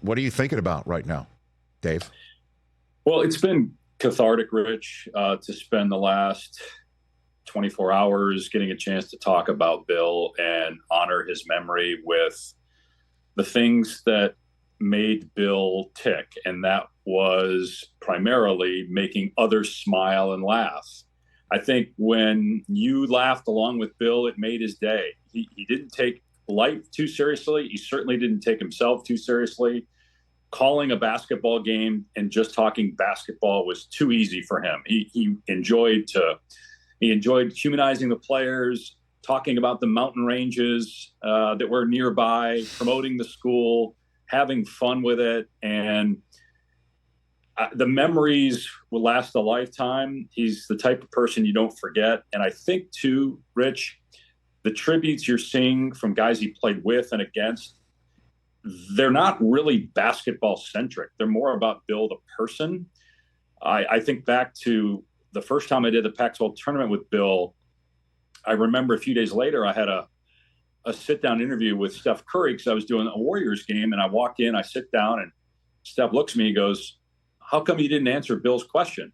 What are you thinking about right now, Dave? Well, it's been cathartic, Rich, to spend the last 24 hours getting a chance to talk about Bill and honor his memory with the things that made Bill tick. And that was primarily making others smile and laugh. I think when you laughed along with Bill, it made his day. He didn't take life too seriously. He certainly didn't take himself too seriously. Calling a basketball game and just talking basketball was too easy for him. He enjoyed humanizing the players, talking about the mountain ranges that were nearby, promoting the school, having fun with it. And the memories will last a lifetime. He's the type of person you don't forget. And I think, too, Rich, the tributes you're seeing from guys he played with and against, they're not really basketball-centric. They're more about Bill the person. I think back to the first time I did the Pac-12 tournament with Bill. I remember a few days later I had a sit-down interview with Steph Curry because I was doing a Warriors game, and I walk in, I sit down, and Steph looks at me, he goes, "How come you didn't answer Bill's question?"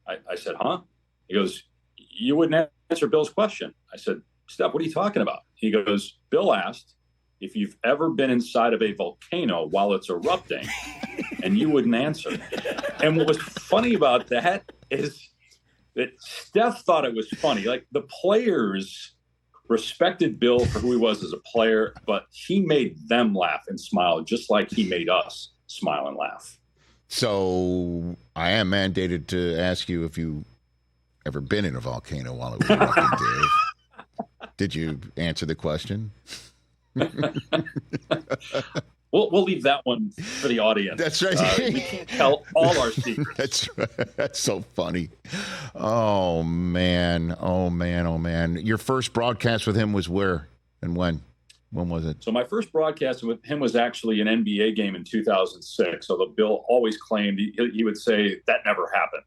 I said, "Huh?" He goes, "You wouldn't answer Bill's question." I said, "Steph, what are you talking about?" He goes, "Bill asked if you've ever been inside of a volcano while it's erupting, and you wouldn't answer." And what was funny about that is that Steph thought it was funny. Like, the players respected Bill for who he was as a player, but he made them laugh and smile just like he made us smile and laugh. So I am mandated to ask you if you ever been in a volcano while it was erupting, Dave. Did you answer the question? We'll leave that one for the audience. That's right. We can't tell all our secrets. That's right. That's so funny. Oh man. Your first broadcast with him was where and when? When was it? So my first broadcast with him was actually an NBA game in 2006. Although Bill always claimed, he would say that never happened.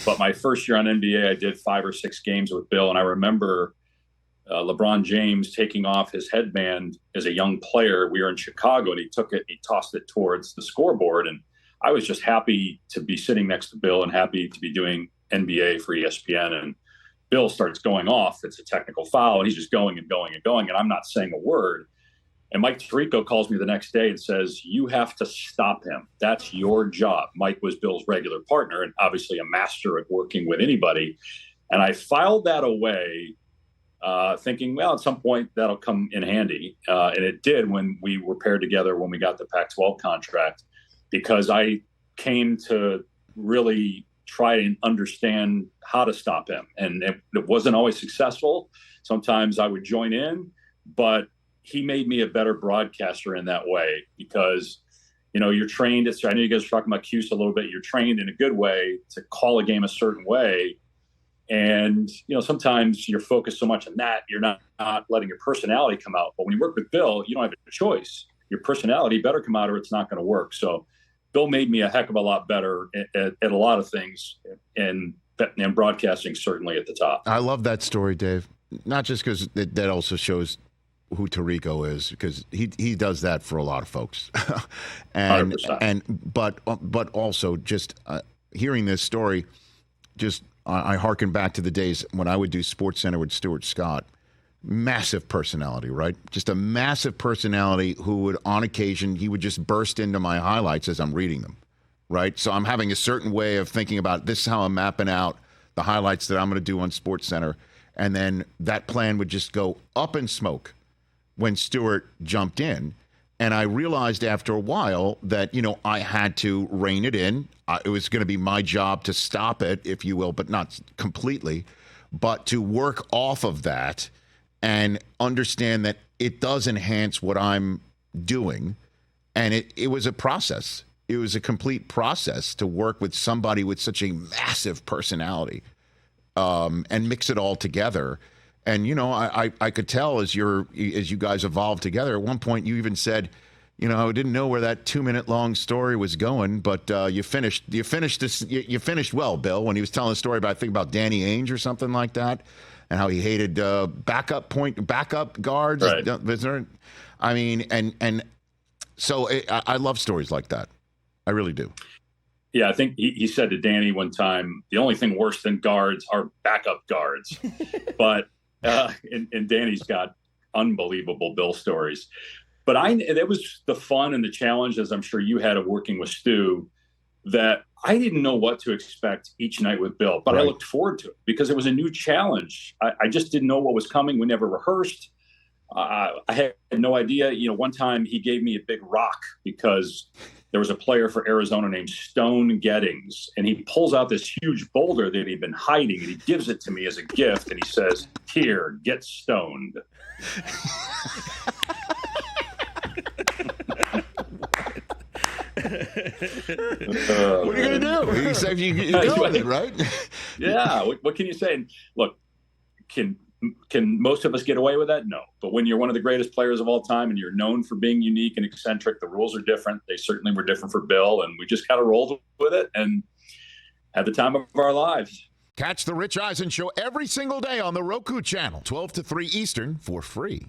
But my first year on NBA, I did 5 or 6 games with Bill, and I remember LeBron James taking off his headband as a young player. We were in Chicago, and he tossed it towards the scoreboard. And I was just happy to be sitting next to Bill and happy to be doing NBA for ESPN. And Bill starts going off. It's a technical foul, and he's just going and going and going. And I'm not saying a word. And Mike Tirico calls me the next day and says, "You have to stop him. That's your job." Mike was Bill's regular partner and obviously a master at working with anybody. And I filed that away, thinking, well, at some point that'll come in handy. And it did when we were paired together when we got the Pac-12 contract, because I came to really try and understand how to stop him. And it wasn't always successful. Sometimes I would join in, but he made me a better broadcaster in that way because, you're trained. I know you guys were talking about Cuse a little bit. You're trained in a good way to call a game a certain way. And, sometimes you're focused so much on that, you're not letting your personality come out. But when you work with Bill, you don't have a choice. Your personality better come out or it's not going to work. So Bill made me a heck of a lot better at a lot of things, and broadcasting certainly at the top. I love that story, Dave. Not just because that also shows who Tirico is, because he does that for a lot of folks. But also just hearing this story, I hearken back to the days when I would do Sports Center with Stuart Scott. Massive personality, right? Just a massive personality who would, on occasion, he would just burst into my highlights as I'm reading them, right? So I'm having a certain way of thinking about this is how I'm mapping out the highlights that I'm going to do on Sports Center. And then that plan would just go up in smoke when Stuart jumped in. And I realized after a while that, I had to rein it in. It was going to be my job to stop it, if you will, but not completely, but to work off of that and understand that it does enhance what I'm doing. And it was a process. It was a complete process to work with somebody with such a massive personality and mix it all together. And, I could tell as you guys evolved together, at one point you even said, I didn't know where that 2-minute long story was going, but you finished well, Bill, when he was telling a story about Danny Ainge or something like that, and how he hated backup guards. Right. I mean, and So I love stories like that. I really do. Yeah, I think he said to Danny one time, the only thing worse than guards are backup guards. But and Danny's got unbelievable Bill stories. But that was the fun and the challenge, as I'm sure you had, of working with Stu, that I didn't know what to expect each night with Bill, but I looked forward to it because it was a new challenge. I just didn't know what was coming. We never rehearsed. I had no idea. One time he gave me a big rock because there was a player for Arizona named Stone Gettings, and he pulls out this huge boulder that he'd been hiding, and he gives it to me as a gift, and he says, "Here, get stoned." What are you going to do? He said you go with it, right? Yeah. What can you say? And look, can most of us get away with that? No. But when you're one of the greatest players of all time and you're known for being unique and eccentric, the rules are different. They certainly were different for Bill, and we just kind of rolled with it and had the time of our lives. Catch the Rich Eisen Show every single day on the Roku channel, 12 to 3 Eastern, for free.